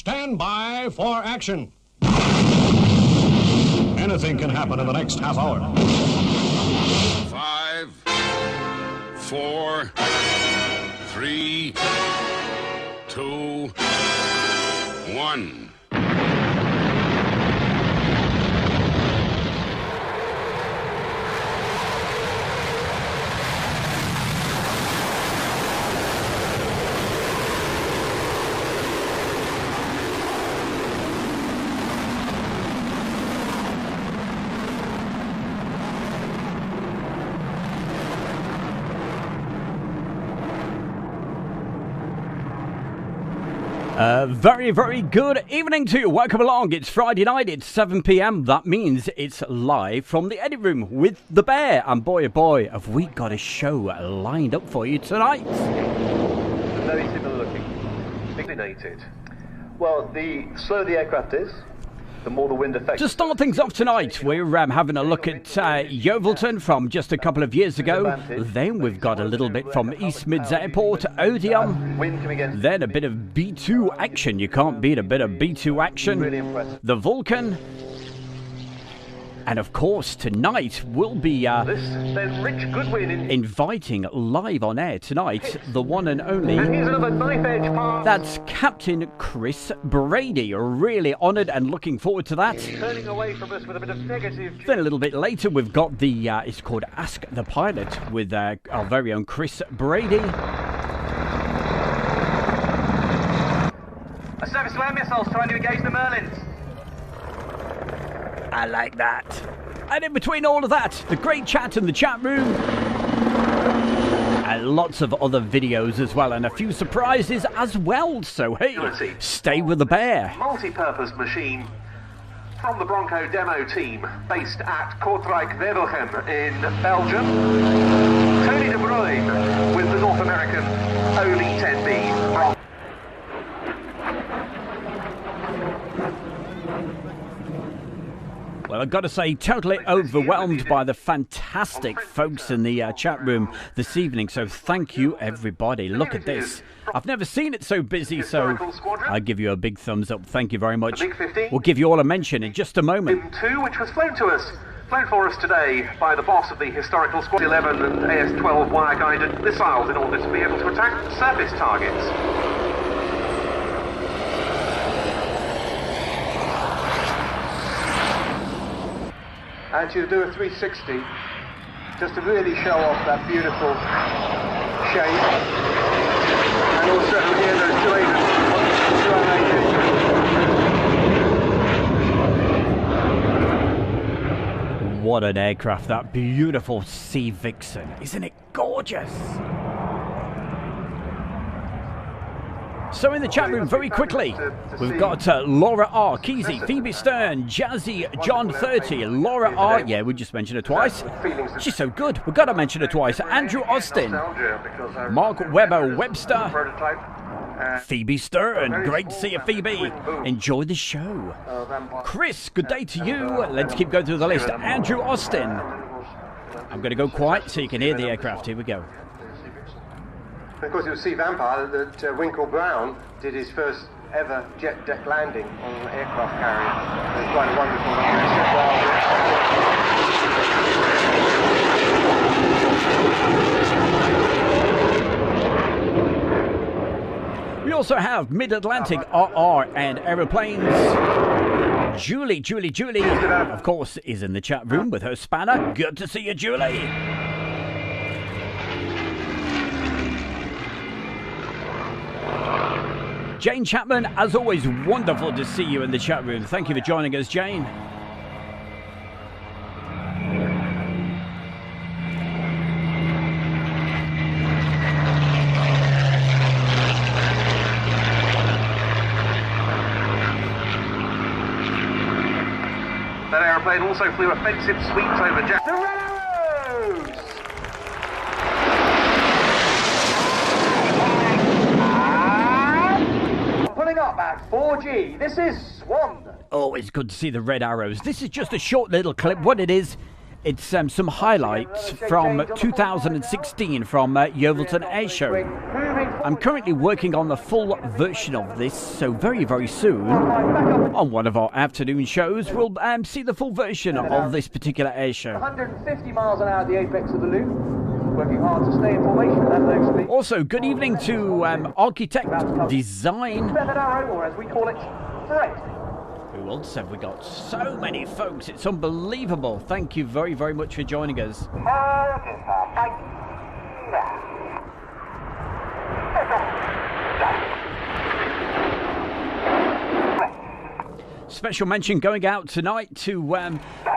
Stand by for action. Anything can happen in the next half hour. 5, 4, 3, 2, 1. Very, very good evening to you. Welcome along. It's Friday night. It's 7 p.m. That means it's live from the edit room with the Bear. And boy, oh boy, have we got a show lined up for you tonight. Very similar looking. Ignited. Well, the slower the aircraft is, the more the wind affects. To start things off tonight, we're having a look at Yeovilton from just a couple of years ago. Then we've got a little bit from East Mids Airport, Odeon. Then a bit of B2 action. You can't beat a bit of B2 action. The Vulcan. And of course, tonight we'll be inviting live on air tonight the one and only. That's Captain Chris Brady. Really honoured and looking forward to that. Turning away from us with a bit of negative. Then a little bit later, we've got the it's called Ask the Pilot with our very own Chris Brady. A surface to air missiles trying to engage the Merlins. I like that. And in between all of that, the great chat in the chat room. And lots of other videos as well, and a few surprises as well. So hey, stay with the Bear. Multi-purpose machine from the Bronco demo team based at Kortrijk Wevelgem in Belgium. Tony De Bruyne with the North American OLE-10B Bronco. Well, I've got to say, totally overwhelmed by the fantastic folks in the chat room this evening. So thank you, everybody. Look at this. I've never seen it so busy, so I give you a big thumbs up. Thank you very much. We'll give you all a mention in just a moment. 2, which was flown for us today by the boss of the historical squad 11 and AS-12 wire-guided missiles in order to be able to attack surface targets. And to do a 360, just to really show off that beautiful shape. And also here there's 2 What an aircraft, that beautiful Sea Vixen. Isn't it gorgeous? So in the chat room, very quickly, we've got Laura R, Keezy, Phoebe Stern, Jazzy, John 30, Laura R, yeah, we just mentioned her twice. She's so good, we've got to mention her twice. Andrew Austin, Mark Webber Webster, Phoebe Stern, great to see you, Phoebe. Enjoy the show. Chris, good day to you. Let's keep going through the list. Andrew Austin. I'm going to go quiet so you can hear the aircraft. Here we go. Of course, you'll see Vampire that Winkle Brown did his first ever jet deck landing on an aircraft carrier. It was quite a wonderful moment. We also have Mid-Atlantic RR and Aeroplanes. Julie, of course, is in the chat room with her spanner. Good to see you, Julie. Jane Chapman, as always, wonderful to see you in the chat room. Thank you for joining us, Jane. That aeroplane also flew offensive sweeps over Japan. Pulling up at 4G, this is Swan. Oh, it's good to see the red arrows. This is just a short little clip. What it is, It's some highlights from 2016 from Yeovilton Air Show. I'm currently working on the full version of this, so very, very soon, on one of our afternoon shows, we'll see the full version of this particular air show. 150 miles an hour at the apex of the loop. Working hard to stay in formation at low speed. Also, good evening to Architect Design. Feathered Arrow, or as we call it, Fred. Who else have we got? So many folks, it's unbelievable. Thank you very, very much for joining us. Special mention going out tonight to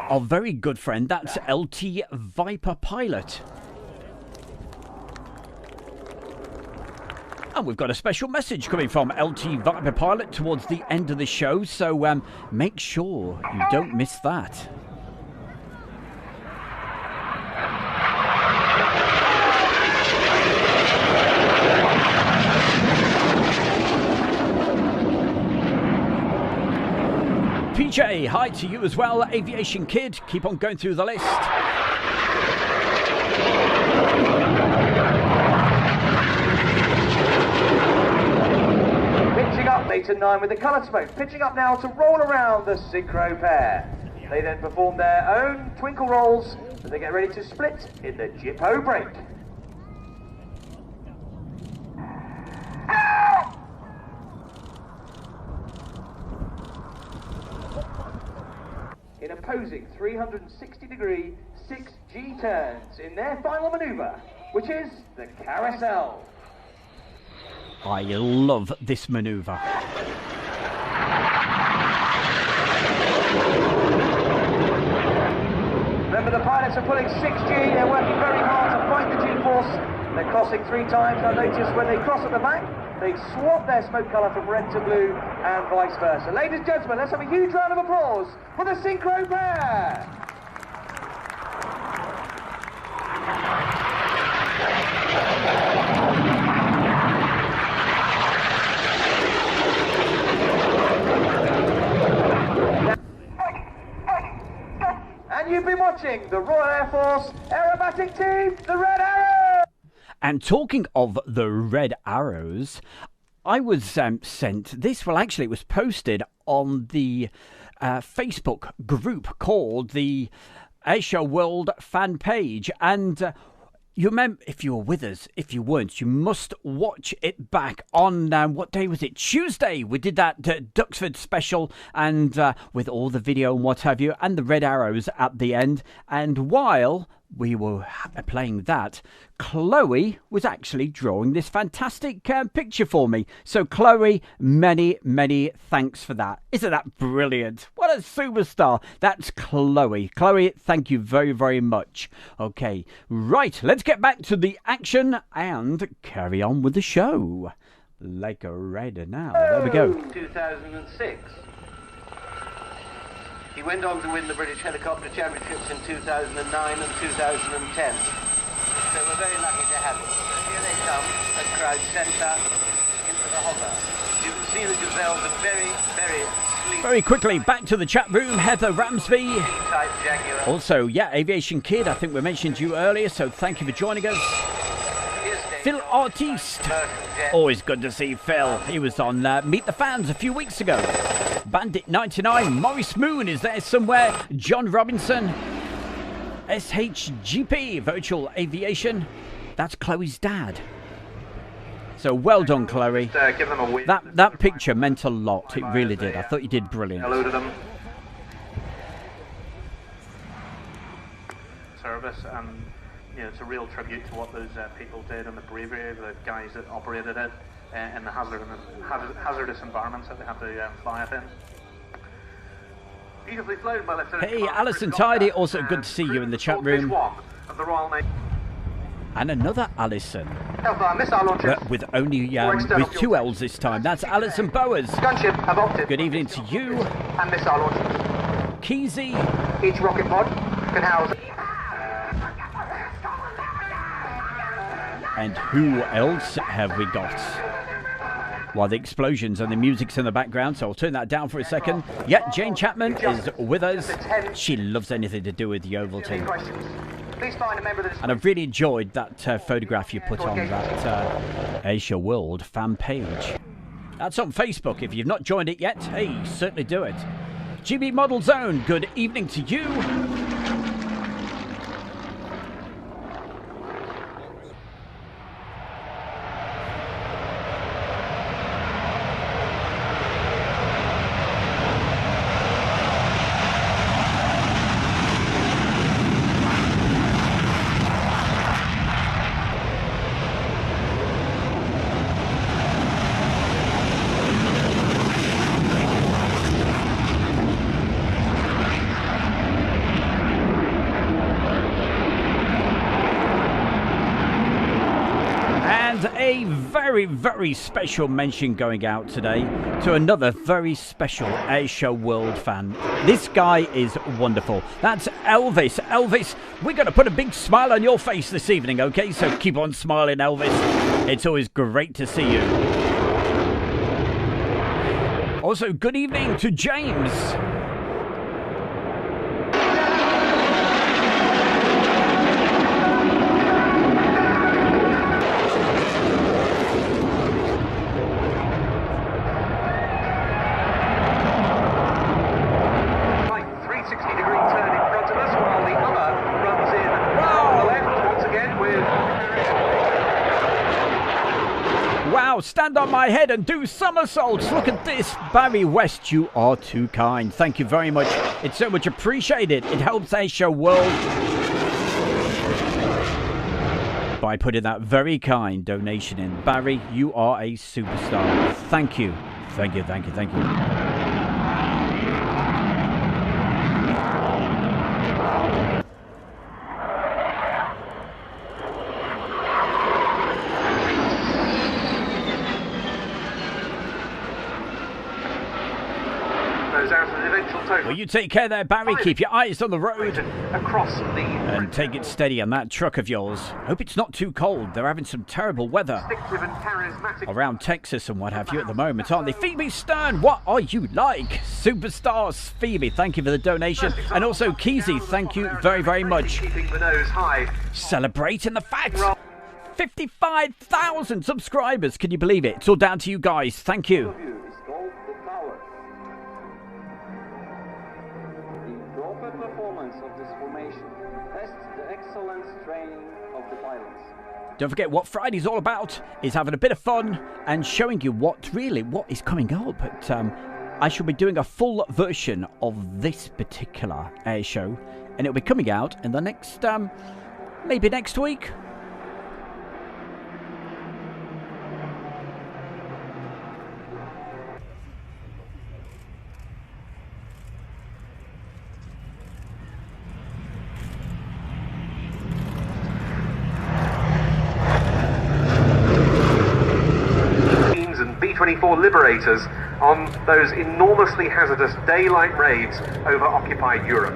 our very good friend, that's LT Viper Pilot. And we've got a special message coming from LT Viper Pilot towards the end of the show, so make sure you don't miss that. PJ, hi to you as well. Aviation Kid, keep on going through the list. Pitching up later 9 with the colour smoke. Pitching up now to roll around the synchro pair. They then perform their own twinkle rolls as they get ready to split in the Jippo break. In opposing 360-degree 6G turns in their final manoeuvre, which is the carousel. I love this manoeuvre. Remember, the pilots are pulling 6G, they're working very hard to fight the G-force. They're crossing 3 times. I noticed when they cross at the back, they swap their smoke colour from red to blue and vice versa. Ladies and gentlemen, let's have a huge round of applause for the synchro pair. And you've been watching the Royal Air Force Aerobatic Team, the Red Arrow! And talking of the Red Arrows, I was sent this. Well, actually, it was posted on the Facebook group called the Airshow World fan page. And you remember, if you were with us, if you weren't, you must watch it back on, what day was it? Tuesday. We did that Duxford special and with all the video and what have you, and the Red Arrows at the end. And while we were playing that, Chloe was actually drawing this fantastic picture for me. So Chloe, many, many thanks for that. Isn't that brilliant? What a superstar. That's Chloe. Chloe, thank you very, very much. Okay, right, let's get back to the action and carry on with the show. Like a raider now. There we go. 2006. He went on to win the British Helicopter Championships in 2009 and 2010. So we're very lucky to have him. So here they come at crowd centre into the hopper. You can see the gazelles are very, very sleek. Very quickly, back to the chat room. Heather Ramsby. Type Jaguar. Also, yeah, Aviation Kid, I think we mentioned you earlier, so thank you for joining us. Phil Artiste. Always good to see Phil. He was on Meet the Fans a few weeks ago. Bandit 99. Maurice Moon is there somewhere. John Robinson. SHGP. Virtual Aviation. That's Chloe's dad. So well done, Chloe. Give them a win. That picture meant a lot. It really did. I thought you did brilliant. Hello to them. Service, and you know, it's a real tribute to what those people did and the bravery of the guys that operated it in the hazardous environments that they had to fly it in. Beautifully flown by Lieutenant Hey, Commander Alison Chris Tidy, Goddard, also good to see you in the chat room. Of the Royal Navy. And another Alison. Missile launches. With only with 2 L's this time. That's Alison Bowers. Gunship have opted. Good evening to you. And missile launches. Keezy. Each rocket pod can house. And who else have we got? while the explosions and the music's in the background, so I'll turn that down for a second. Yeah, Jane Chapman is with us. She loves anything to do with the Oval team. Please find a member of the... And I've really enjoyed that photograph you put on that Asia World fan page. That's on Facebook. If you've not joined it yet, hey, certainly do it. GB Model Zone, good evening to you. A very, very special mention going out today to another very special Airshow World fan. This guy is wonderful. That's Elvis. Elvis, we're going to put a big smile on your face this evening, okay? So keep on smiling, Elvis. It's always great to see you. Also, good evening to James. Stand on my head and do somersaults. Look at this. Barry West, you are too kind. Thank you very much. It's so much appreciated. It helps Airshow World by putting that very kind donation in. Barry, you are a superstar. Thank you. Thank you, thank you, thank you. Well, you take care there, Barry. Keep your eyes on the road. Across the... And take it steady on that truck of yours. Hope it's not too cold. They're having some terrible weather around Texas and what have you at the moment, aren't they? Phoebe Stern, what are you like? Superstars, Phoebe, thank you for the donation. And also, Keezy, thank you very, very much. Keeping the nose high. Celebrating the fact 55,000 subscribers. Can you believe it? It's all down to you guys. Thank you. Don't forget what Friday's all about is having a bit of fun and showing you what is coming up. But I shall be doing a full version of this particular air show, and it'll be coming out in the next maybe next week. B-24 Liberators on those enormously hazardous daylight raids over occupied Europe.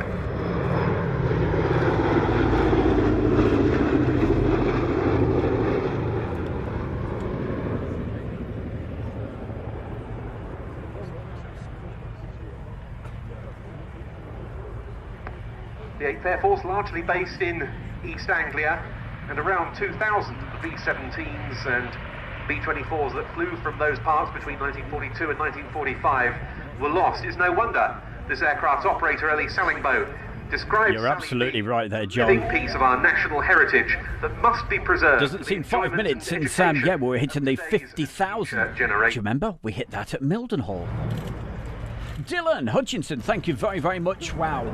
The 8th Air Force, largely based in East Anglia, and around 2,000 of the B-17s and B-24s that flew from those parts between 1942 and 1945 were lost. It's no wonder this aircraft's operator, Elie Salingbo, describes... You're absolutely right there, John. ...a living piece of our national heritage that must be preserved. Doesn't seem 5 minutes since, yeah, we were hitting the 50,000. Do you remember? We hit that at Mildenhall. Dylan Hutchinson, thank you very, very much. Wow.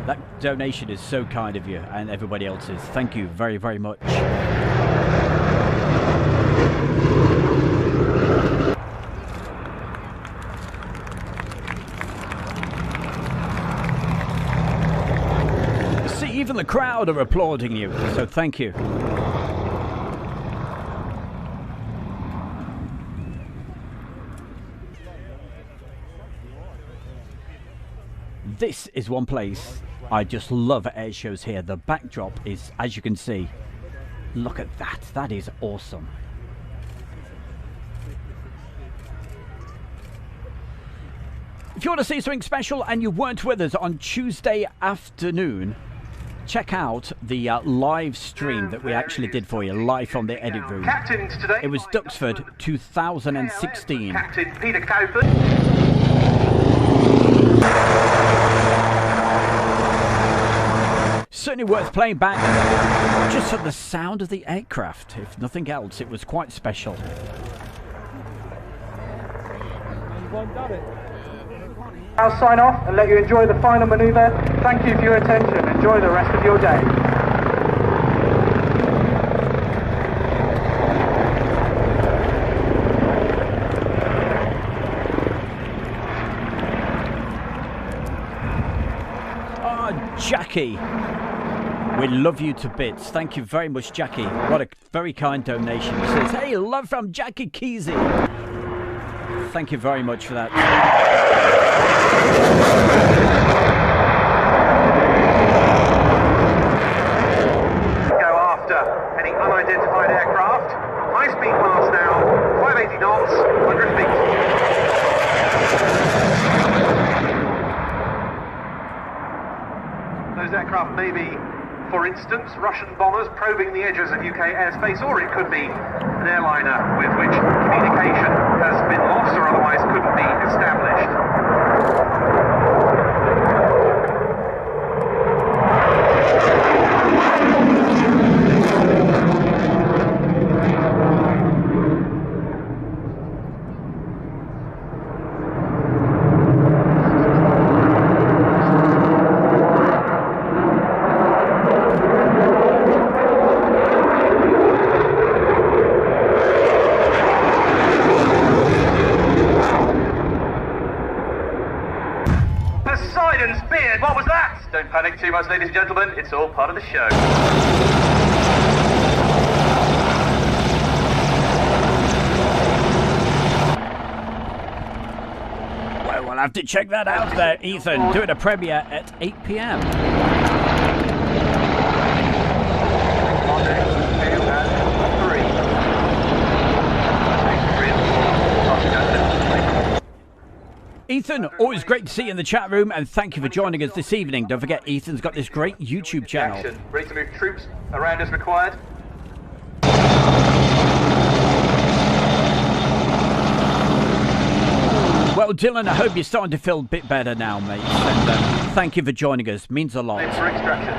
That donation is so kind of you and everybody else's. Thank you very, very much. See, even the crowd are applauding you, so thank you. This is one place I just love at air shows here. The backdrop is, as you can see, Look at that. That is awesome. If you want to see something special and you weren't with us on Tuesday afternoon, check out the live stream that we actually did for you, live from the edit room. Captains today. It was Duxford 2016. Captain Peter Cowper. Certainly worth playing back just for the sound of the aircraft. If nothing else, it was quite special. I'll sign off and let you enjoy the final manoeuvre. Thank you for your attention. Enjoy the rest of your day. Oh, Jackie. We love you to bits. Thank you very much, Jackie. What a very kind donation. It says, hey, love from Jackie Kesey. Thank you very much for that. Go after any unidentified aircraft. High speed pass now, 580 knots, 100 feet. Those aircraft may be, for instance, Russian bombers probing the edges of UK airspace, or it could be an airliner with which communication has been lost or otherwise couldn't be established. Poseidon's beard, what was that? Don't panic too much, ladies and gentlemen, it's all part of the show. Well, we'll have to check that out there, Ethan. Doing a premiere at 8 p.m. Ethan, always great to see you in the chat room, and thank you for joining us this evening. Don't forget, Ethan's got this great YouTube channel. Action. Ready to move troops around as required. Well, Dylan, I hope you're starting to feel a bit better now, mate. And thank you for joining us. Means a lot. For extraction.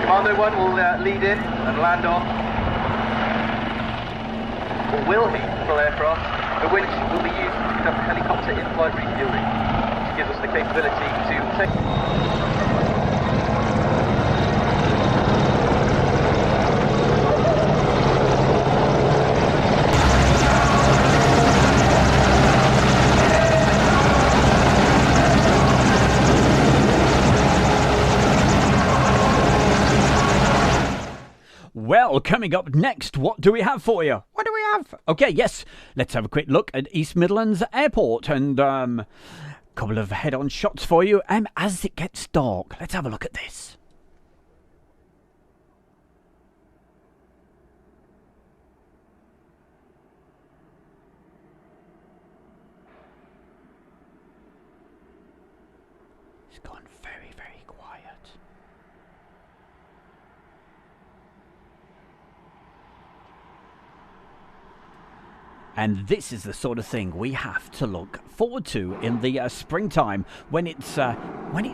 Commando 1 will lead in and land on. Or will he? Full aircraft. The winch will be used to conduct helicopter in-flight refueling, which gives us the capability to take... Well, coming up next, what do we have for you? What do we have? Okay, yes, let's have a quick look at East Midlands Airport and a couple of head-on shots for you. As it gets dark, let's have a look at this. It's gone very, very quiet. And this is the sort of thing we have to look forward to in the springtime when it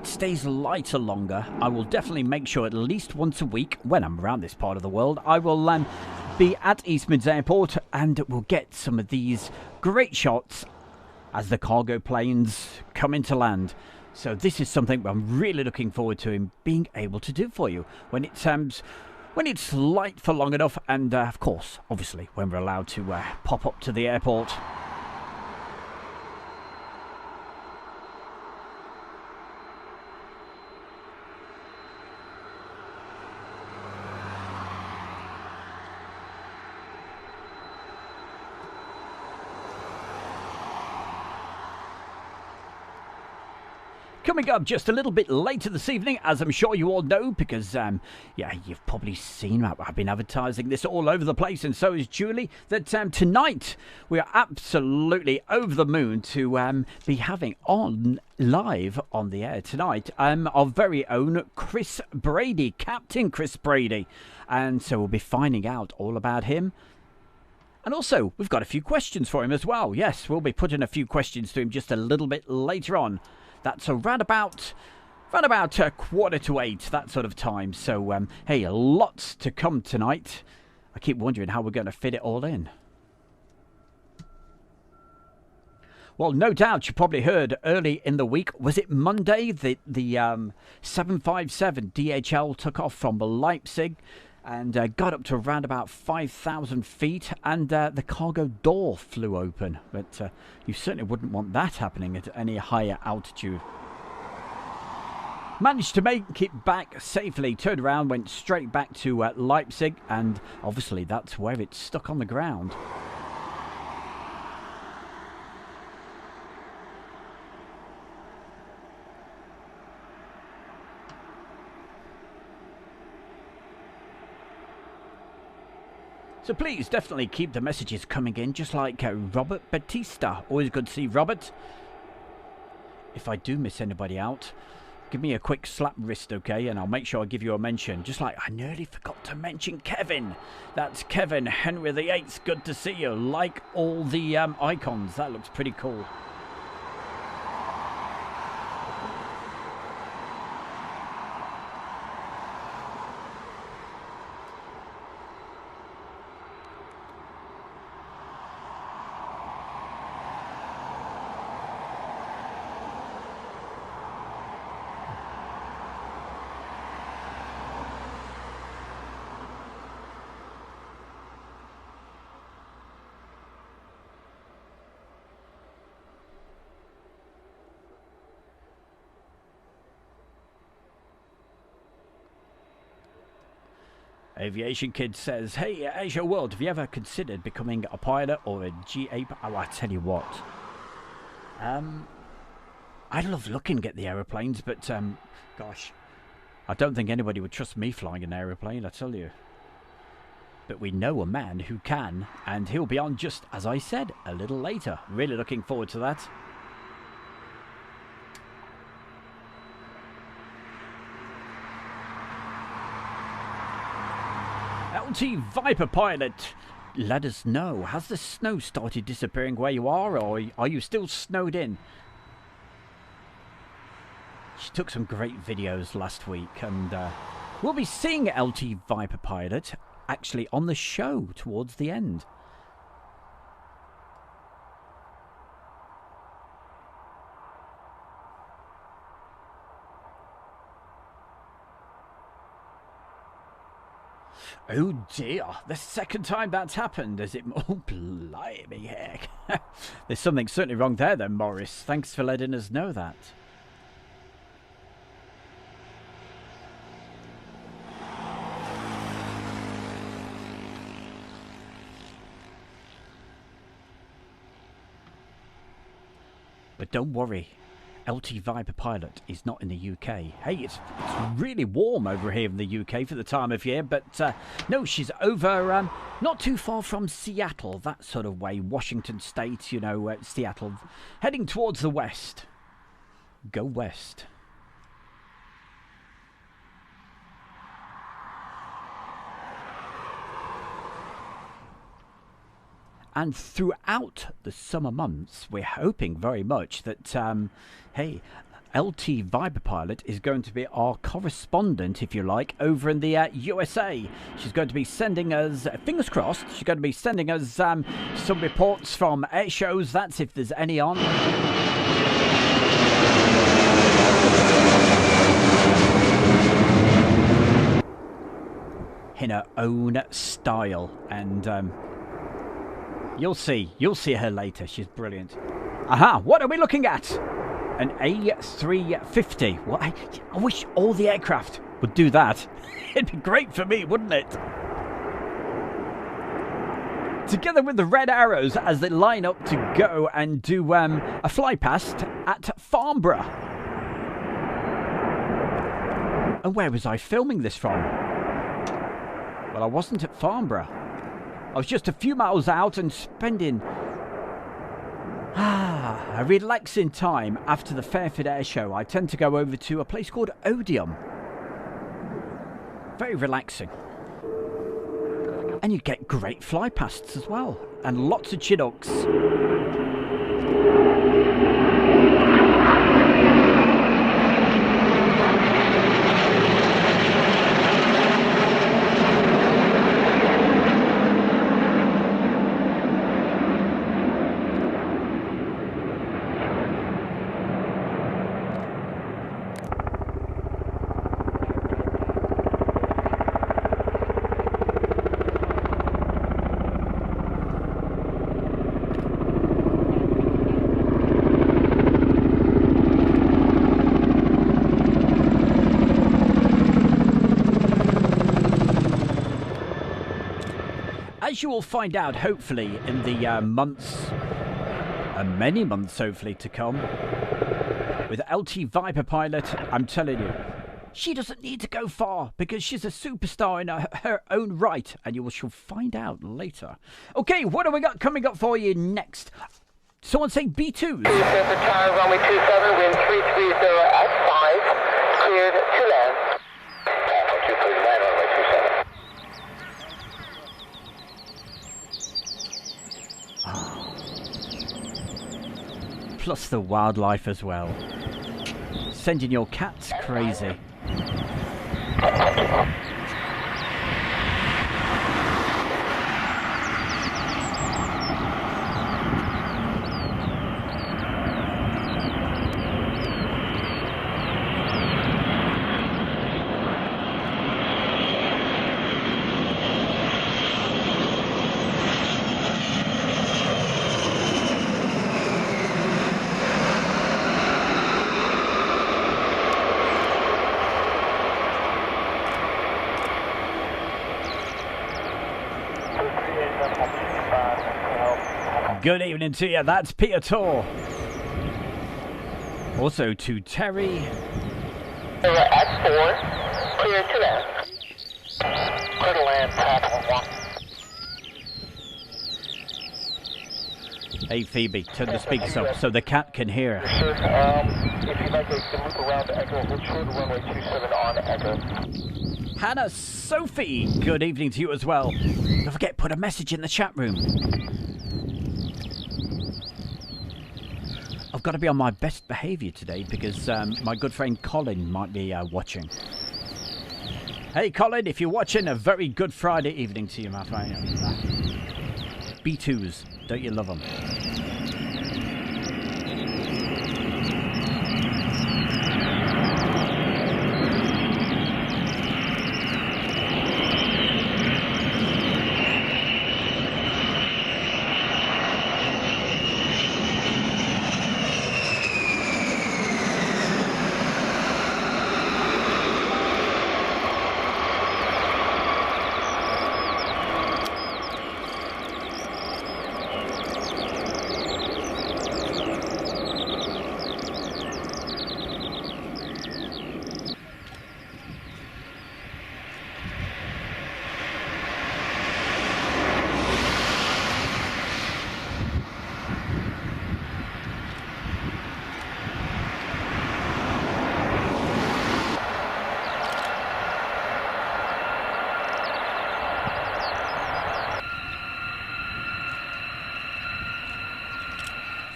stays lighter longer. I will definitely make sure at least once a week when I'm around this part of the world, I will be at East Mids Airport and we'll get some of these great shots as the cargo planes come into land. So this is something I'm really looking forward to in being able to do for you when it's light for long enough, and of course, obviously, when we're allowed to pop up to the airport. Coming up just a little bit later this evening, as I'm sure you all know, because, yeah, you've probably seen, I've been advertising this all over the place, and so is Julie, that tonight we are absolutely over the moon to be having on live on the air tonight our very own Chris Brady, Captain Chris Brady. And so we'll be finding out all about him. And also, we've got a few questions for him as well. Yes, we'll be putting a few questions to him just a little bit later on. That's around about 7:45, that sort of time. So, hey, lots to come tonight. I keep wondering how we're going to fit it all in. Well, no doubt you probably heard early in the week, was it Monday, the 757 DHL took off from Leipzig and got up to around about 5,000 feet, and the cargo door flew open. But you certainly wouldn't want that happening at any higher altitude. Managed to make it back safely, turned around, went straight back to Leipzig, and obviously that's where it's stuck on the ground. So please definitely keep the messages coming in, just like Robert Batista. Always good to see Robert. If I do miss anybody out, give me a quick slap wrist, okay? And I'll make sure I give you a mention. Just like I nearly forgot to mention Kevin. That's Kevin Henry VIII. Good to see you. Like all the icons. That looks pretty cool. Aviation Kid says, hey, Asia World, have you ever considered becoming a pilot or a G8? Oh, I tell you what. I love looking at the aeroplanes, but, gosh, I don't think anybody would trust me flying an aeroplane, I tell you. But we know a man who can, and he'll be on just, as I said, a little later. Really looking forward to that. LT Viper pilot, let us know. Has the snow started disappearing where you are, or are you still snowed in? She took some great videos last week, and we'll be seeing LT Viper pilot actually on the show towards the end. Oh dear, the second time that's happened, is it? Oh, blimey heck. There's something certainly wrong there then, Morris. Thanks for letting us know that. But don't worry. LT Viper pilot is not in the UK. Hey, it's really warm over here in the UK for the time of year, but no, she's over not too far from Seattle, that sort of way, Washington State, you know, Seattle, heading towards the west. Go west. And throughout the summer months, we're hoping very much that, hey, LT Viper pilot is going to be our correspondent, if you like, over in the USA. She's going to be sending us, fingers crossed, she's going to be sending us some reports from air shows. That's if there's any on. In her own style, and you'll see her later. She's brilliant. Aha, what are we looking at? An A350. Well, I wish all the aircraft would do that. It'd be great for me, wouldn't it? Together with the red arrows as they line up to go and do a fly past at Farnborough. And where was I filming this from? Well, I wasn't at Farnborough. I was just a few miles out and spending a relaxing time after the Fairford Air Show. I tend to go over to a place called Odeon. Very relaxing. And you get great fly pasts as well. And lots of Chinooks. As you will find out, hopefully, in the months, many months, hopefully, to come, with LT Viper Pilot, I'm telling you, she doesn't need to go far because she's a superstar in her own right, and shall find out later. Okay, what have we got coming up for you next? Someone say B2s. Tower, runway 27, wind 330 at 5, cleared to land. 239, runway 27. Plus the wildlife as well. Sending your cats crazy. Good evening to you, that's Peter Tor. Also to Terry. At 4, clear to land. Clear to land, platform 1. Hey Phoebe, turn the speakers up so the cat can hear. Sure, if you'd like to move around to Echo, hold short of runway 27 on Echo. Hannah Sophie, good evening to you as well. Don't forget, put a message in the chat room. I've got to be on my best behaviour today because my good friend Colin might be watching. Hey Colin, if you're watching, a very good Friday evening to you, my friend. B2s, don't you love them?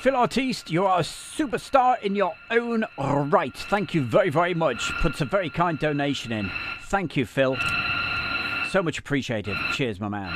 Phil Artiste, you are a superstar in your own right. Thank you very, very much. Puts a very kind donation in. Thank you, Phil. So much appreciated. Cheers, my man.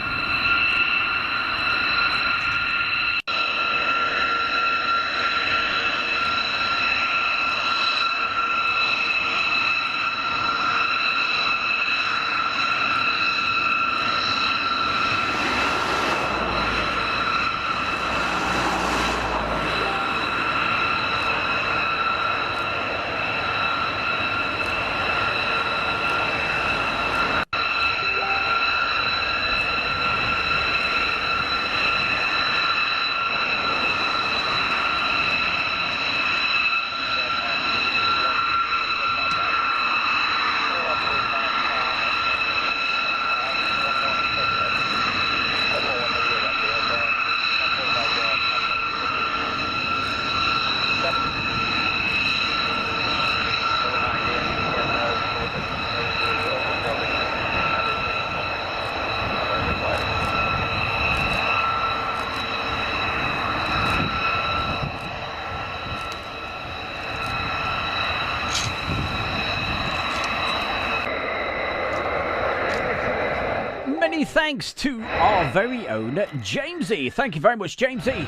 thanks to our very own Jamesy. Thank you very much, Jamesy.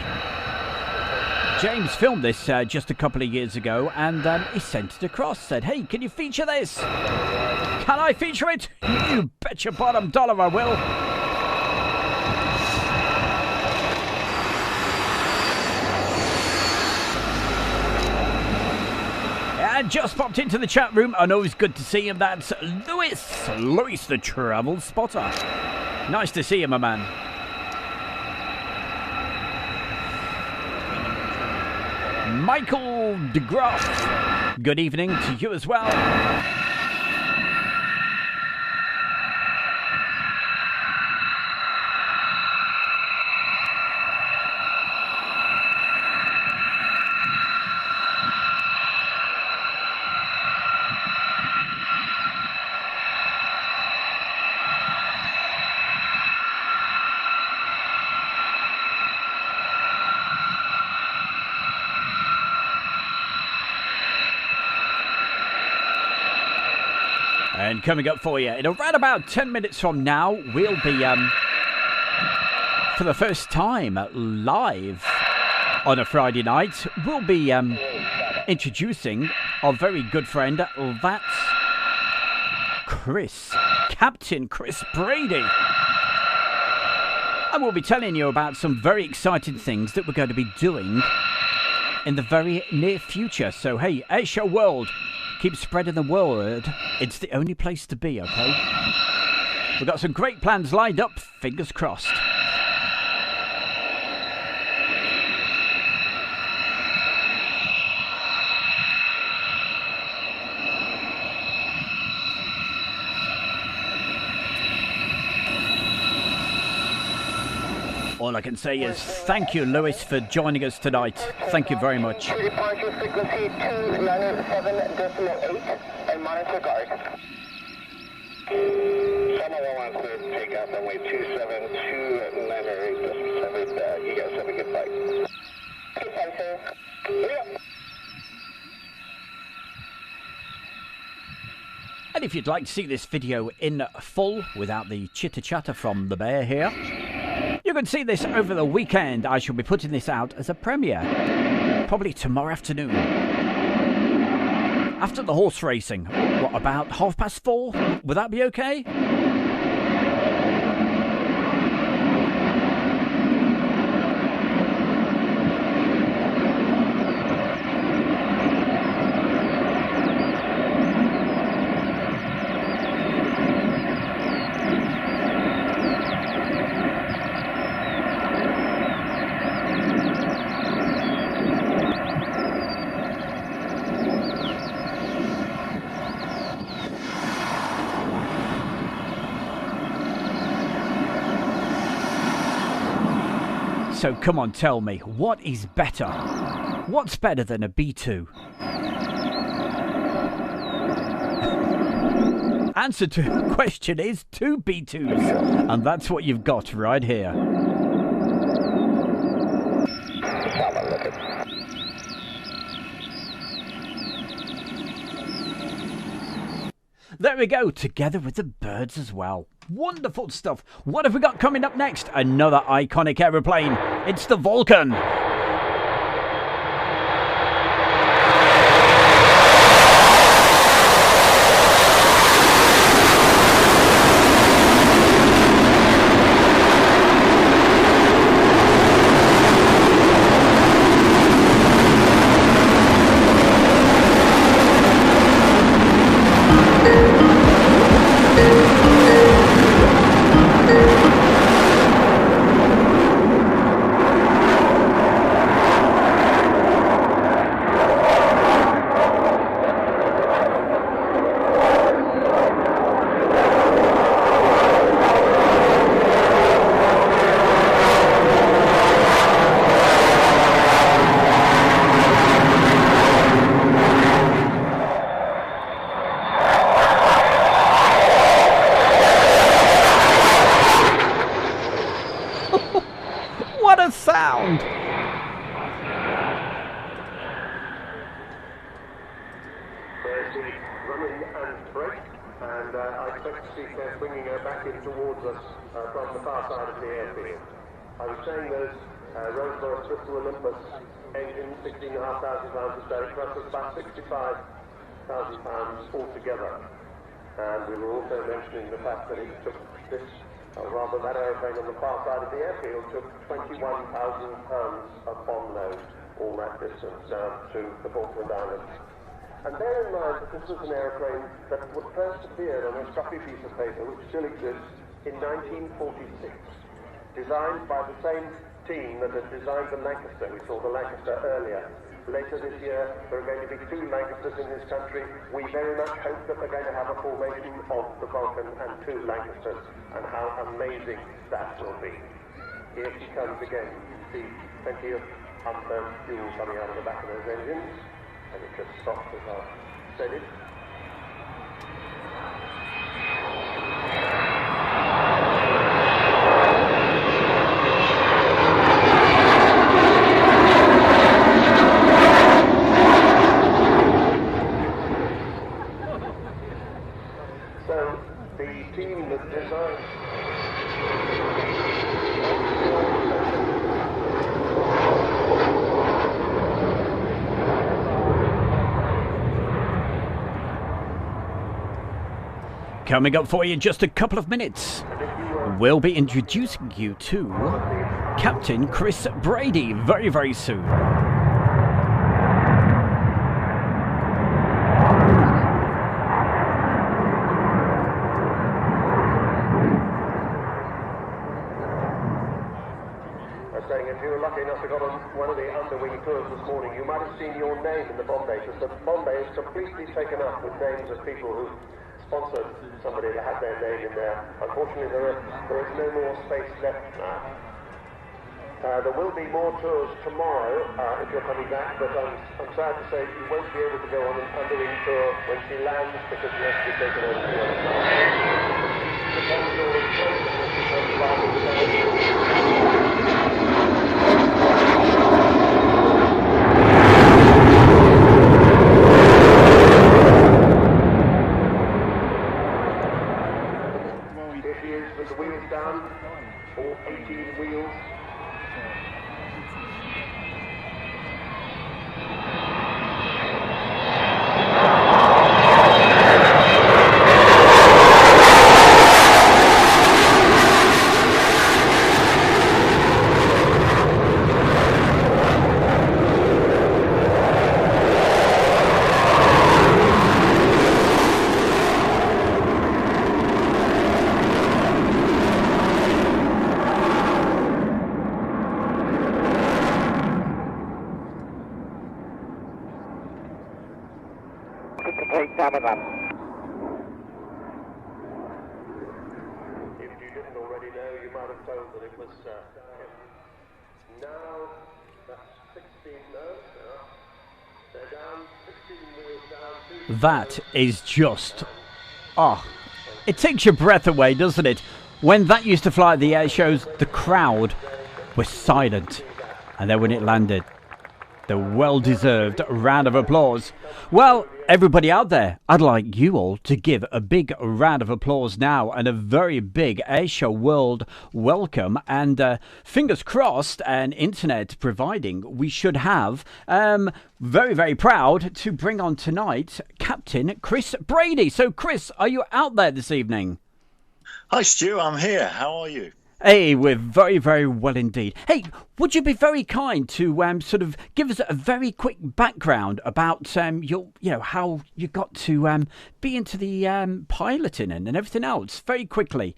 James filmed this just a couple of years ago and he sent it across. Said, hey, can you feature this? Can I feature it? You bet your bottom dollar I will. And just popped into the chat room. I know it's good to see him. That's Lewis. Lewis the Travel Spotter. Nice to see you, my man. Michael DeGroff. Good evening to you as well. And coming up for you in around about 10 minutes from now, we'll be, for the first time live on a Friday night, we'll be introducing our very good friend, that's Chris, Captain Chris Brady. And we'll be telling you about some very exciting things that we're going to be doing in the very near future. So, hey, Airshow World, keep spreading the word. It's the only place to be, okay? We've got some great plans lined up, fingers crossed. All I can say is thank you, Lewis, for joining us tonight. Thank you very much. Departure frequency 297.8 and monitor guard. Someone wants to take off runway 272.908. You guys have a good flight. Good flight, sir. Yep. And if you'd like to see this video in full without the chitter-chatter from the bear here, you can see this over the weekend. I shall be putting this out as a premiere, probably tomorrow afternoon. After the horse racing, what, about 4:30? Would that be okay? So come on, tell me, what is better? What's better than a B2? Answer to the question is 2 B2s. And that's what you've got right here. There we go, together with the birds as well. Wonderful stuff. What have we got coming up next? Another iconic aeroplane. It's the Vulcan. Running and brake, and I expect to see bringing her back in towards us from the far side of the airfield. I was saying those Rolls-Royce Bristol Olympus engines, 16,500 pounds a day, cost us about 65,000 pounds altogether. And we were also mentioning the fact that it took this, or rather that aeroplane on the far side of the airfield took 21,000 pounds of bomb load all that distance down to the Falkland Islands. And bear in mind that this was an aeroplane that would first appear on a scruffy piece of paper which still exists in 1946, designed by the same team that had designed the Lancaster. We saw the Lancaster earlier. Later this year, there are going to be 2 Lancasters in this country. We very much hope that we're going to have a formation of the Vulcan and 2 Lancasters, and how amazing that will be. Here she comes again. You see plenty of unburned fuel coming out of the back of those engines, and it just stops as I said it. So the team that designed Coming up for you in just a couple of minutes, we'll be introducing you to Captain Chris Brady very, very soon. saying if you were lucky enough to go on one of the underwing tours this morning, you might have seen your name in the Bombay, because the Bombay is completely taken up with names of people who sponsored somebody that had their name in there. Unfortunately, there is no more space left now. There will be more tours tomorrow if you're coming back, but I'm sad to say you won't be able to go on an underwing tour when she lands, because you have to be taken over to the other side. The corridor is closed unless you turn the bar with the Here she is with the wheels down, all 18 wheels. If you didn't already know, you might have told that it was now that's 16 they're down 16 wheels down. That is just, it takes your breath away, doesn't it? When that used to fly at the air shows, the crowd was silent, and then when it landed, the well-deserved round of applause. Well, everybody out there, I'd like you all to give a big round of applause now and a very big Airshow World welcome, and fingers crossed and internet providing, we should have very, very proud to bring on tonight Captain Chris Brady. So Chris, are you out there this evening? Hi Stu, I'm here. How are you? Hey, we're very, very well indeed. Hey, would you be very kind to sort of give us a very quick background about your, how you got to be into the piloting and everything else, very quickly?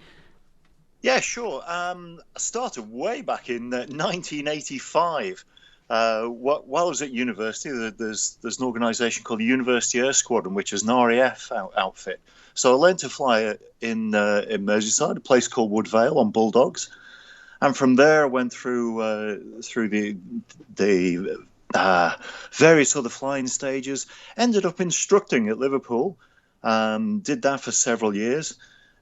Yeah, sure. I started way back in 1985. While I was at university, there's an organisation called the University Air Squadron, which is an RAF outfit. So I learned to fly in Merseyside, a place called Woodvale on Bulldogs, and from there I went through the various other flying stages. Ended up instructing at Liverpool, did that for several years.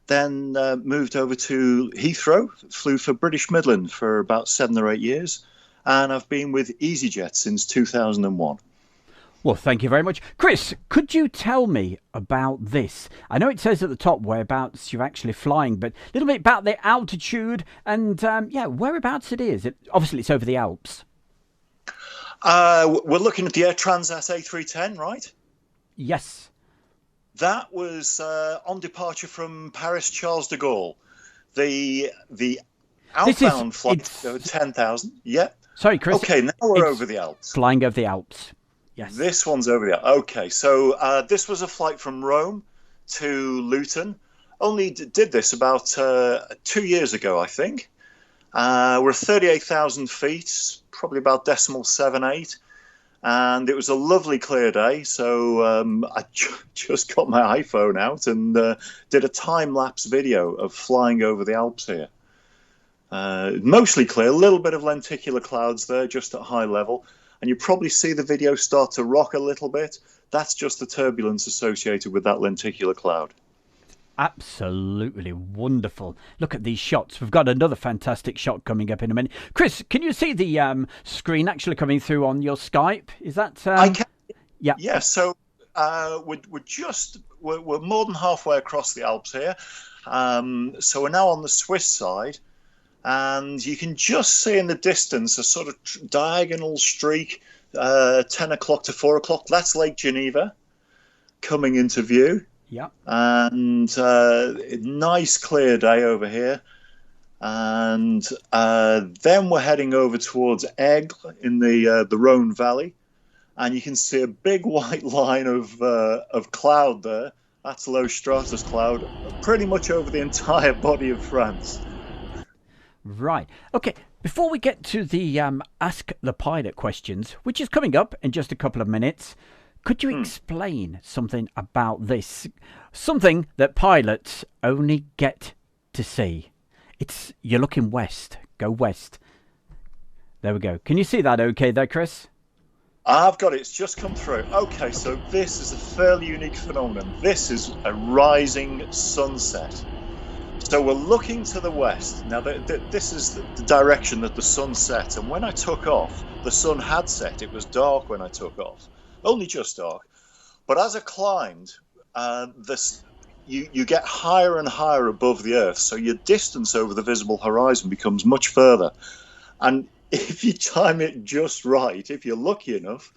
Then moved over to Heathrow, flew for British Midland for about 7 or 8 years, and I've been with EasyJet since 2001. Well, thank you very much. Chris, could you tell me about this? I know it says at the top whereabouts you're actually flying, but a little bit about the altitude and, whereabouts it is. Obviously, it's over the Alps. We're looking at the Air Transat A310, right? Yes. That was on departure from Paris Charles de Gaulle. The outbound flight, 10,000. Yeah. Sorry, Chris. Okay, now we're over the Alps. Flying over the Alps. Yes. This one's over the Alps. Okay, so this was a flight from Rome to Luton. Only did this about 2 years ago, I think. We're 38,000 feet, probably about 0.78. And it was a lovely clear day, so I just got my iPhone out and did a time-lapse video of flying over the Alps here. Mostly clear, a little bit of lenticular clouds there, just at high level. And you probably see the video start to rock a little bit. That's just the turbulence associated with that lenticular cloud. Absolutely wonderful. Look at these shots. We've got another fantastic shot coming up in a minute. Chris, can you see the screen actually coming through on your Skype? Is that... I can. Yeah. Yeah, so we're more than halfway across the Alps here. So we're now on the Swiss side. And you can just see in the distance a sort of diagonal streak, 10 o'clock to 4 o'clock. That's Lake Geneva coming into view. Yeah. And nice clear day over here. And then we're heading over towards Aigle in the Rhone Valley. And you can see a big white line of cloud there. That's low stratus cloud, pretty much over the entire body of France. Right. Okay. Before we get to the Ask the Pilot questions, which is coming up in just a couple of minutes, could you explain something about this? Something that pilots only get to see. You're looking west. Go west. There we go. Can you see that okay there, Chris? I've got it. It's just come through. Okay, so this is a fairly unique phenomenon. This is a rising sunset. So we're looking to the west. Now, this is the direction that the sun set. And when I took off, the sun had set. It was dark when I took off. Only just dark. But as I climbed, you get higher and higher above the Earth. So your distance over the visible horizon becomes much further. And if you time it just right, if you're lucky enough,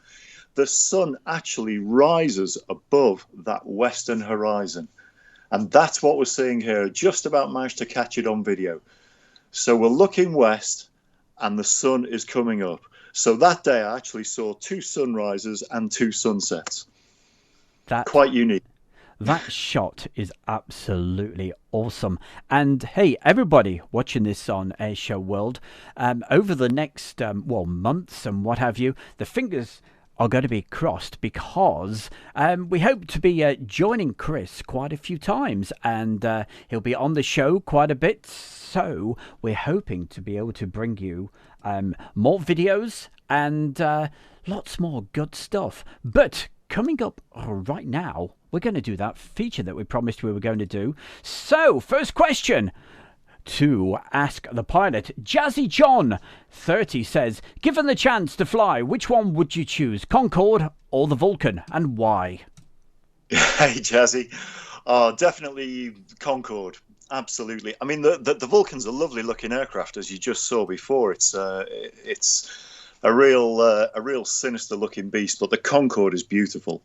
the sun actually rises above that western horizon. And that's what we're seeing here. Just about managed to catch it on video. So we're looking west and the sun is coming up. So that day I actually saw 2 sunrises and 2 sunsets. Quite unique. That shot is absolutely awesome. And hey, everybody watching this on Airshow World, over the next months and what have you, the fingers are going to be crossed because we hope to be joining Chris quite a few times, and he'll be on the show quite a bit. So we're hoping to be able to bring you more videos and lots more good stuff. But coming up right now, we're going to do that feature that we promised we were going to do. So first question to Ask the Pilot. Jazzy John 30 says, given the chance to fly, which one would you choose, Concorde or the Vulcan, and why? Hey Jazzy, definitely Concorde. Absolutely. I mean, the Vulcan's a lovely looking aircraft, as you just saw before. It's a real sinister looking beast, but the Concorde is beautiful.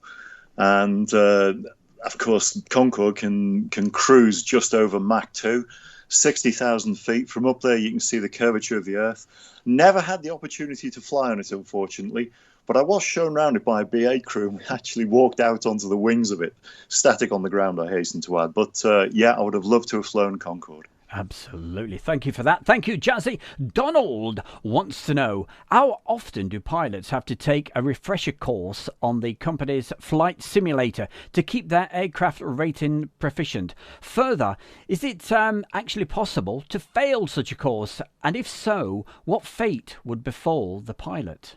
And of course Concorde can cruise just over Mach 2. 60,000 feet. From up there, you can see the curvature of the Earth. Never had the opportunity to fly on it, unfortunately, but I was shown around it by a BA crew, and we actually walked out onto the wings of it, static on the ground, I hasten to add. But yeah, I would have loved to have flown Concorde. Absolutely. Thank you for that. Thank you, Jazzy. Donald wants to know, how often do pilots have to take a refresher course on the company's flight simulator to keep their aircraft rating proficient? Further, is it actually possible to fail such a course? And if so, what fate would befall the pilot?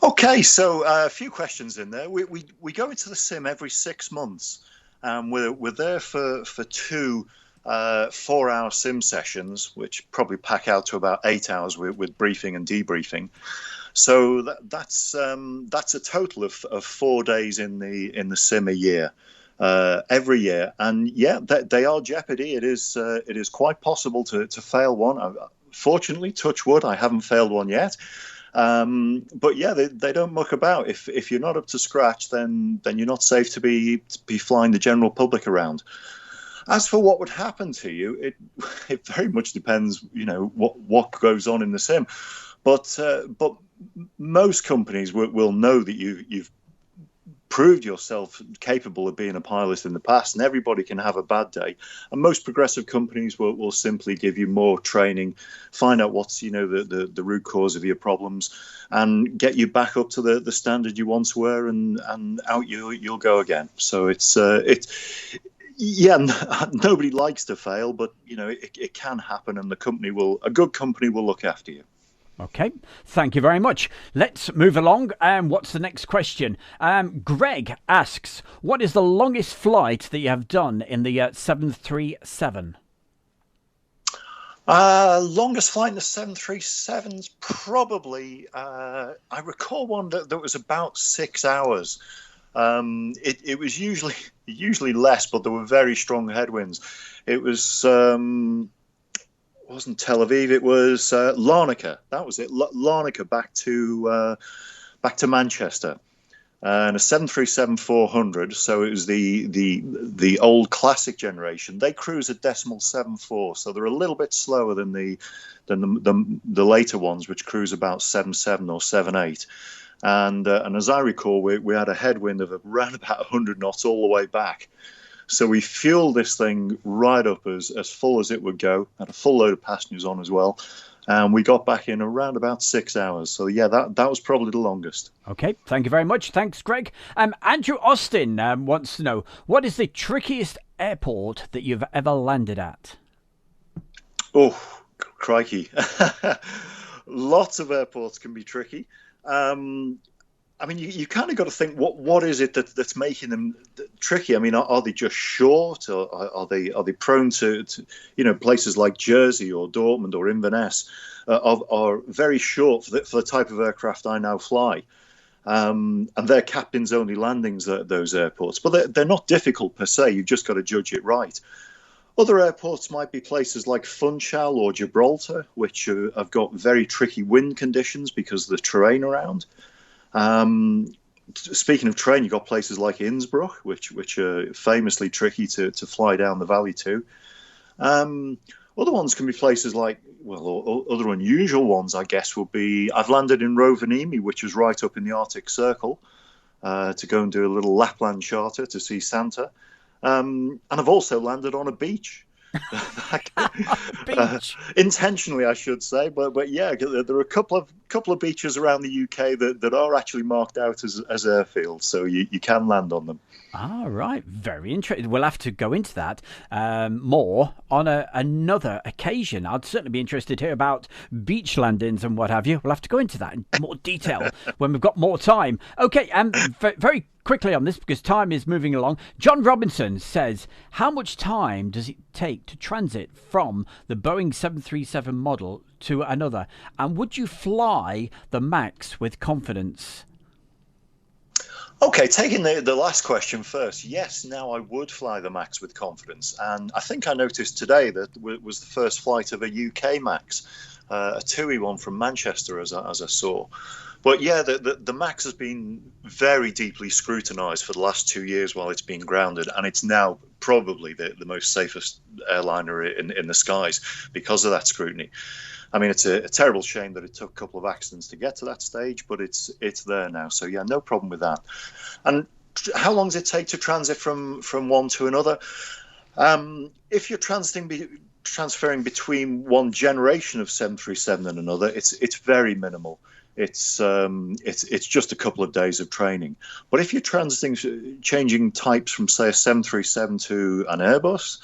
Okay, so a few questions in there. We go into the sim every 6 months. We're there for 2 4-hour sim sessions, which probably pack out to about 8 hours with briefing and debriefing. So that's a total of 4 days in the sim a year, every year. And yeah, they are jeopardy. It is quite possible to fail one. Fortunately, touch wood, I haven't failed one yet. But yeah, they don't muck about. If you're not up to scratch, then you're not safe to be flying the general public around. As for what would happen to you, it very much depends, what goes on in the sim. But most companies will know that you've proved yourself capable of being a pilot in the past, and everybody can have a bad day. And most progressive companies will simply give you more training, find out what's the root cause of your problems, and get you back up to the standard you once were, and out you'll go again. So nobody likes to fail, but it can happen, and a good company will look after you. Okay, thank you very much. Let's move along. What's the next question? Greg asks, what is the longest flight that you have done in the 737? Longest flight in the 737's probably, I recall one that was about 6 hours. It was usually less, but there were very strong headwinds. It was... wasn't Tel Aviv, it was Larnaca. That was it. Larnaca back to Manchester. And a 737-400, so it was the old classic generation. They cruise at decimal 74, so they're a little bit slower than the later ones, which cruise about 77 or 78. And as I recall, we had a headwind of around about 100 knots all the way back. So we fueled this thing right up as full as it would go, had a full load of passengers on as well, and we got back in around about 6 hours. So yeah, that was probably the longest. Okay, thank you very much. Thanks, Greg. Andrew Austin wants to know, what is the trickiest airport that you've ever landed at? Oh, crikey. Lots of airports can be tricky. I mean, you kind of got to think, what is it that's making them tricky? I mean, are they just short, or are they prone to places like Jersey or Dortmund or Inverness are very short for the type of aircraft I now fly, and they're captain's only landings at those airports. But they're not difficult per se. You've just got to judge it right. Other airports might be places like Funchal or Gibraltar, which have got very tricky wind conditions because of the terrain around. Speaking of terrain, you've got places like Innsbruck, which are famously tricky to fly down the valley to. Other ones can be places like, other unusual ones, I guess, would be, I've landed in Rovaniemi, which is right up in the Arctic Circle, to go and do a little Lapland charter to see Santa. And I've also landed on a beach. Intentionally, I should say, but yeah, there are a couple of beaches around the UK that are actually marked out as airfields, so you can land on them. Ah, right. Very interesting. We'll have to go into that more on another occasion. I'd certainly be interested to hear about beach landings and what have you. We'll have to go into that in more detail when we've got more time. Okay, very quickly on this, because time is moving along. John Robinson says, how much time does it take to transit from the Boeing 737 model to another? And would you fly the MAX with confidence? Okay, taking the last question first. Yes, now I would fly the MAX with confidence. And I think I noticed today that it was the first flight of a UK MAX, a TUI one from Manchester, as I saw. But yeah, the MAX has been very deeply scrutinised for the last 2 years while it's been grounded, and it's now probably the most safest airliner in the skies because of that scrutiny. I mean, it's a terrible shame that it took a couple of accidents to get to that stage, but it's there now. So yeah, no problem with that. And how long does it take to transit from one to another? If you're transferring between one generation of 737 and another, it's very minimal. It's just a couple of days of training. But if you're changing types from, say, a 737 to an Airbus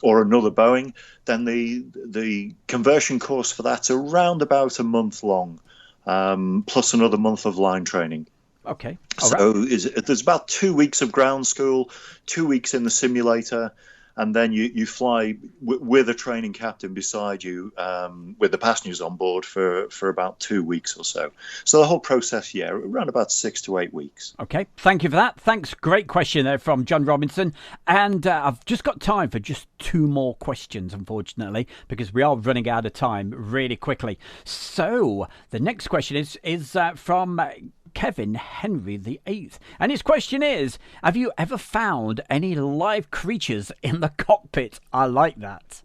or another Boeing, then the conversion course for that's around about a month long, plus another month of line training. Okay. All right. So there's about 2 weeks of ground school, 2 weeks in the simulator, and then you fly with a training captain beside you, with the passengers on board for about 2 weeks or so. So the whole process, around about 6 to 8 weeks. Okay, thank you for that. Thanks. Great question there from John Robinson. And I've just got time for just 2 more questions, unfortunately, because we are running out of time really quickly. So the next question is from Kevin Henry VIII. And his question is, have you ever found any live creatures in the cockpit? I like that.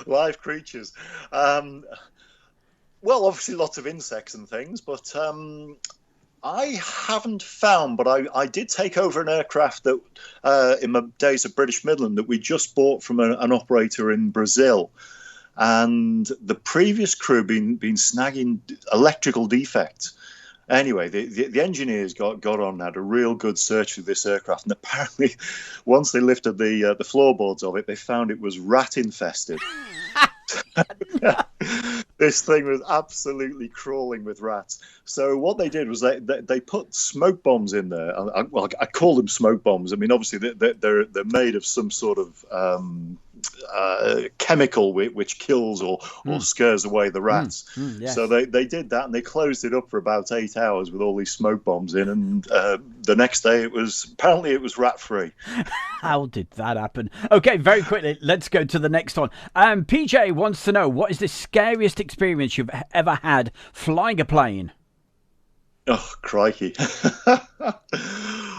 Live creatures. Well, obviously lots of insects and things, but I haven't found, but I did take over an aircraft that in my days at British Midland that we just bought from an operator in Brazil. And the previous crew been snagging electrical defects. Anyway, the engineers got on and had a real good search of this aircraft, and apparently, once they lifted the floorboards of it, they found it was rat infested. This thing was absolutely crawling with rats. So what they did was they put smoke bombs in there. I call them smoke bombs. I mean, obviously they're made of some sort of chemical which kills or scares away the rats. Yes. So they did that, and they closed it up for about 8 hours with all these smoke bombs in, and the next day it was rat free. How did that happen? Okay, very quickly, let's go to the next one. PJ wants to know, what is the scariest experience you've ever had flying a plane? Oh, crikey.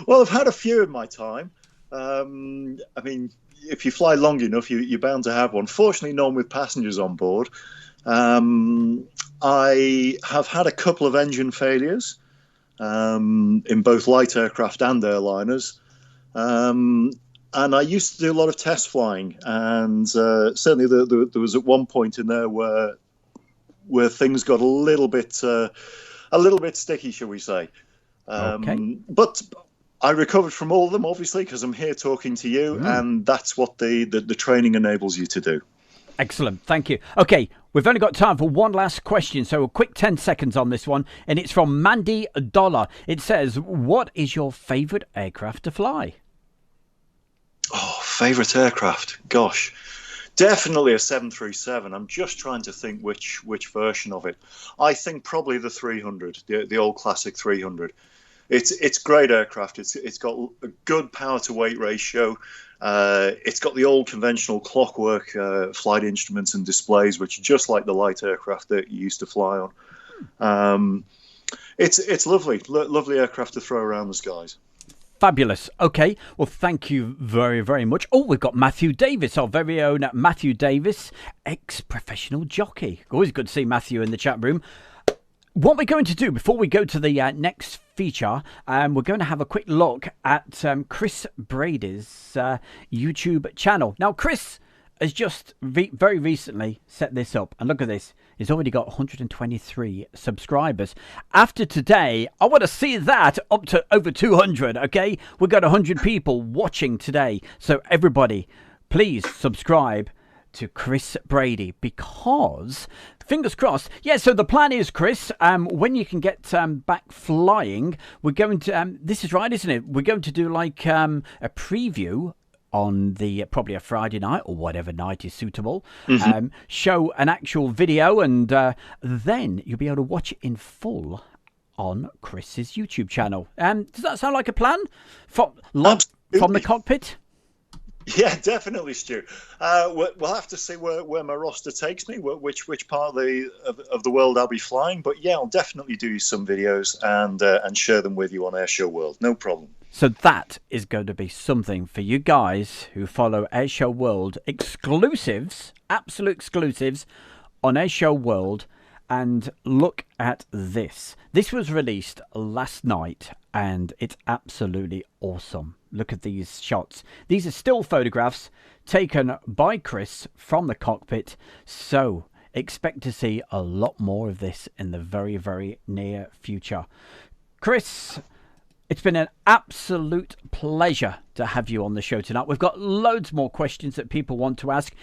Well, I've had a few in my time. I mean, if you fly long enough, you're bound to have one. Fortunately, none with passengers on board. I have had a couple of engine failures in both light aircraft and airliners. And I used to do a lot of test flying, and certainly there was at one point in there where things got a little bit sticky, shall we say? Okay. But I recovered from all of them, obviously, because I'm here talking to you, and that's what the training enables you to do. Excellent, thank you. Okay, we've only got time for one last question, so a quick 10 seconds on this one, and it's from Mandy Dollar. It says, what is your favourite aircraft to fly? Oh, favourite aircraft? Gosh, definitely a 737. I'm just trying to think which version of it. I think probably the 300, the old classic 300. It's great aircraft. It's got a good power to weight ratio. It's got the old conventional clockwork flight instruments and displays, which are just like the light aircraft that you used to fly on. It's lovely aircraft to throw around the skies. Fabulous. Okay, well, thank you very, very much. Oh, we've got Matthew Davis, our very own Matthew Davis, ex-professional jockey. Always good to see Matthew in the chat room. What we're going to do before we go to the next feature, we're going to have a quick look at Chris Brady's YouTube channel. Now, Chris has just very recently set this up, and look at this. He's already got 123 subscribers. After today, I want to see that up to over 200, okay? We've got 100 people watching today. So everybody, please subscribe to Chris Brady, because fingers crossed. Yeah, so the plan is, Chris, when you can get back flying, we're going to this is right, isn't it? We're going to do like a preview on the probably a Friday night or whatever night is suitable. Show an actual video, and then you'll be able to watch it in full on Chris's YouTube channel. Does that sound like a plan from the cockpit? Yeah, definitely, Stu. We'll have to see where my roster takes me, which part of the world I'll be flying. But yeah, I'll definitely do some videos and share them with you on Airshow World. No problem. So that is going to be something for you guys who follow Airshow World exclusives, absolute exclusives on Airshow World. And look at this. This was released last night, and it's absolutely awesome. Look at these shots. These are still photographs taken by Chris from the cockpit. So expect to see a lot more of this in the very, very near future. Chris, it's been an absolute pleasure to have you on the show tonight. We've got loads more questions that people want to ask.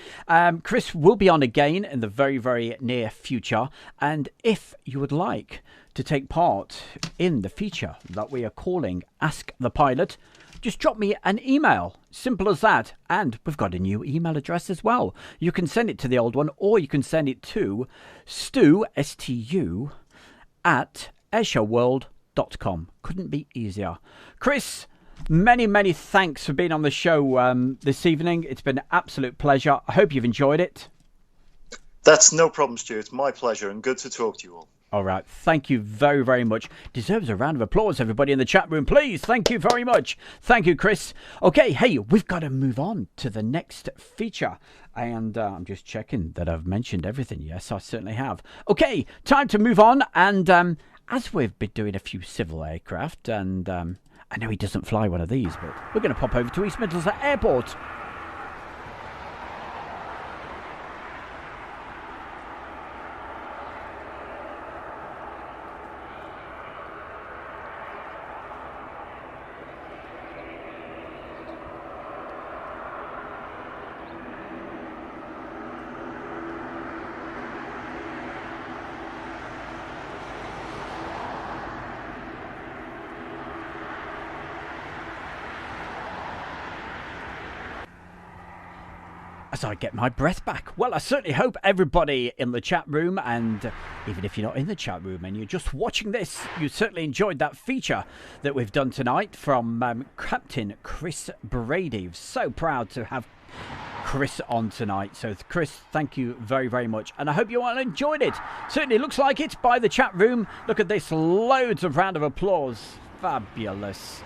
Chris will be on again in the very, very near future. And if you would like to take part in the feature that we are calling Ask the Pilot, just drop me an email. Simple as that. And we've got a new email address as well. You can send it to the old one, or you can send it to Stu, S-T-U, at airshowworld.com. Couldn't be easier. Chris, many thanks for being on the show this evening. It's been an absolute pleasure. I hope you've enjoyed it. That's no problem, Stuart. My pleasure, and good to talk to you all. All right. Thank you very much. Deserves a round of applause, everybody in the chat room, please. Thank you very much. Thank you, Chris. Okay, hey, we've got to move on to the next feature. And I'm just checking that I've mentioned everything. Yes, I certainly have. Okay, time to move on. And as we've been doing a few civil aircraft, and I know he doesn't fly one of these, but we're going to pop over to East Midlands Airport. As I get my breath back. Well, I certainly hope everybody in the chat room, and even if you're not in the chat room and you're just watching this, you certainly enjoyed that feature that we've done tonight from Captain Chris Brady. So proud to have Chris on tonight. So Chris, thank you very much, and I hope you all enjoyed it. Certainly looks like it by the chat room. Look at this, loads of round of applause. Fabulous.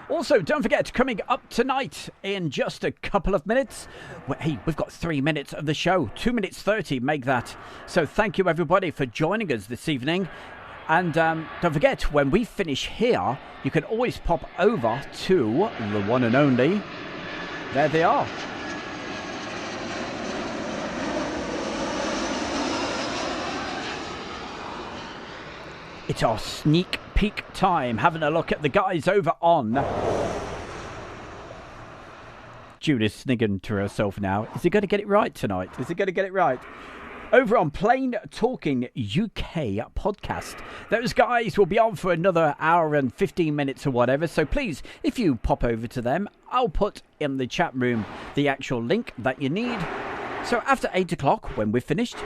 Also, don't forget, coming up tonight in just a couple of minutes. Hey, we've got 3 minutes of the show. 2 minutes 30, make that. So thank you, everybody, for joining us this evening. And don't forget, when we finish here, you can always pop over to the one and only. There they are. It's our sneak peek time, having a look at the guys over on. Judith's sniggering to herself now. Is he going to get it right tonight? Is he going to get it right? Over on Plain Talking UK podcast. Those guys will be on for another hour and 15 minutes or whatever. So please, if you pop over to them, I'll put in the chat room the actual link that you need. So after 8 o'clock, when we're finished,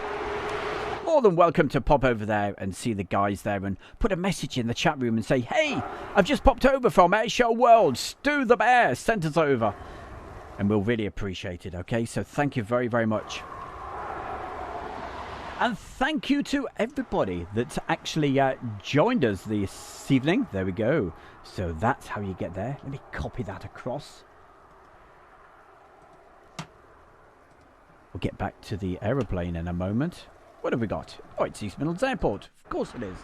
more than welcome to pop over there and see the guys there and put a message in the chat room and say, hey, I've just popped over from Airshow World. Stu the Bear sent us over. And we'll really appreciate it, okay? So thank you very much. And thank you to everybody that's actually joined us this evening. There we go. So that's how you get there. Let me copy that across. We'll get back to the aeroplane in a moment. What have we got? Oh, it's East Midlands Airport. Of course it is.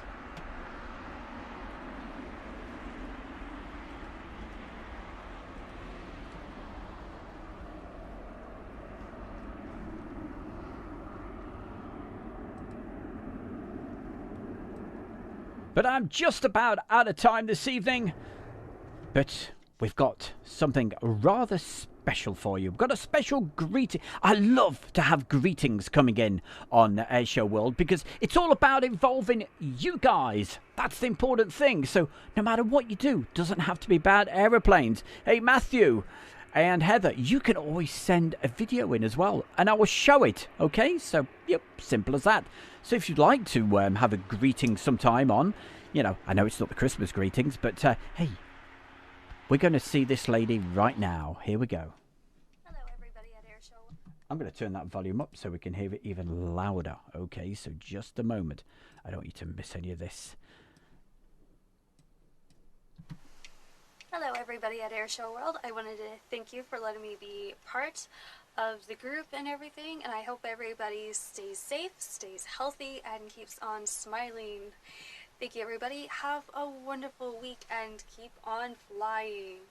But I'm just about out of time this evening. But we've got something rather special for you. We've got a special greeting. I love to have greetings coming in on Airshow World because it's all about involving you guys. That's the important thing. So no matter what you do, doesn't have to be bad aeroplanes. Hey, Matthew and Heather, you can always send a video in as well, and I will show it. Okay, so yep, simple as that. So if you'd like to have a greeting sometime on, you know, I know it's not the Christmas greetings, but hey, we're going to see this lady right now. Here we go. Hello, everybody at Airshow. I'm going to turn that volume up so we can hear it even louder. Okay, so just a moment. I don't want you to miss any of this. Hello, everybody at Airshow World. I wanted to thank you for letting me be part of the group and everything, and I hope everybody stays safe, stays healthy, and keeps on smiling. Thank you, everybody. Have a wonderful week and keep on flying.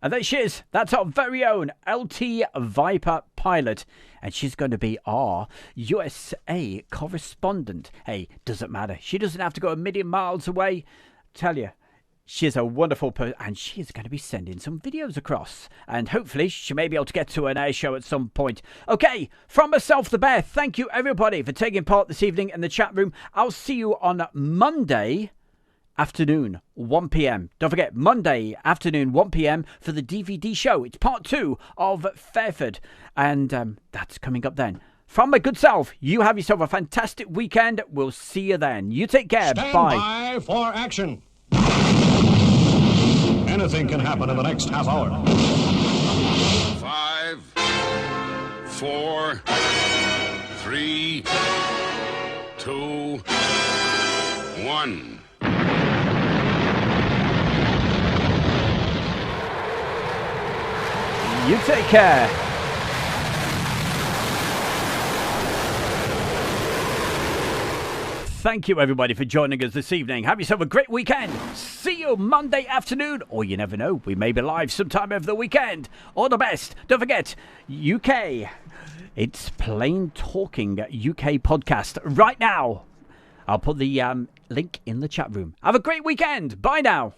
And there she is. That's our very own LT Viper pilot. And she's going to be our USA correspondent. Hey, doesn't matter. She doesn't have to go a million miles away. Tell you, She's a wonderful person, and she is going to be sending some videos across. And hopefully she may be able to get to an air show at some point. Okay, from myself, the Bear, thank you everybody for taking part this evening in the chat room. I'll see you on Monday afternoon, 1 p.m. Don't forget, Monday afternoon, 1 p.m. for the DVD show. It's part 2 of Fairford, and that's coming up then. From my good self, you have yourself a fantastic weekend. We'll see you then. You take care. Stand Bye. by for action. Anything can happen in the next half hour. 5, 4, 3, 2, 1. You take care. Thank you, everybody, for joining us this evening. Have yourself a great weekend. See you Monday afternoon, or you never know, we may be live sometime over the weekend. All the best. Don't forget, UK. It's Plain Talking UK podcast right now. I'll put the link in the chat room. Have a great weekend. Bye now.